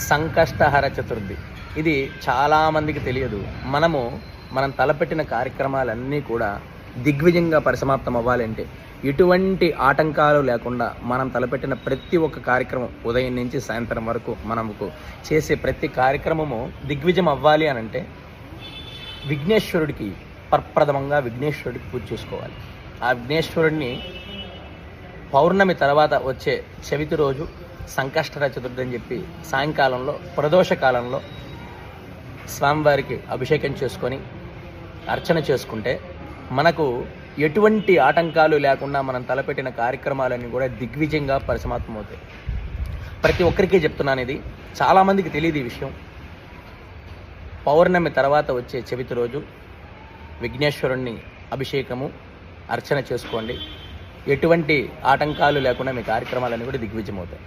సంకష్టహర చతుర్థి. ఇది చాలామందికి తెలియదు. మనం తలపెట్టిన కార్యక్రమాలన్నీ కూడా దిగ్విజయంగా పరిసమాప్తం అవ్వాలంటే, ఎటువంటి ఆటంకాలు లేకుండా మనం తలపెట్టిన ప్రతి ఒక్క కార్యక్రమం ఉదయం నుంచి సాయంత్రం వరకు మనకు చేసే ప్రతి కార్యక్రమము దిగ్విజయం అవ్వాలి అని అంటే విఘ్నేశ్వరుడికి ప్రప్రథమంగా విఘ్నేశ్వరుడికి పూజ చేసుకోవాలి. ఆ విఘ్నేశ్వరుడిని పౌర్ణమి తర్వాత వచ్చే చవితి రోజు సంకష్టహర చతుర్థి అని చెప్పి సాయంకాలంలో ప్రదోష కాలంలో స్వామివారికి అభిషేకం చేసుకొని అర్చన చేసుకుంటే మనకు ఎటువంటి ఆటంకాలు లేకుండా మనం తలపెట్టిన కార్యక్రమాలన్నీ కూడా దిగ్విజయంగా పరిసమాప్తమవుతాయి. ప్రతి ఒక్కరికి చెప్తున్నాను, ఇది చాలామందికి తెలియదు ఈ విషయం. పౌర్ణమి తర్వాత వచ్చే చవితి రోజు విఘ్నేశ్వరుణ్ణి అభిషేకము అర్చన చేసుకోండి. ఎటువంటి ఆటంకాలు లేకుండా మీ కార్యక్రమాలన్నీ కూడా దిగ్విజయం అవుతాయి.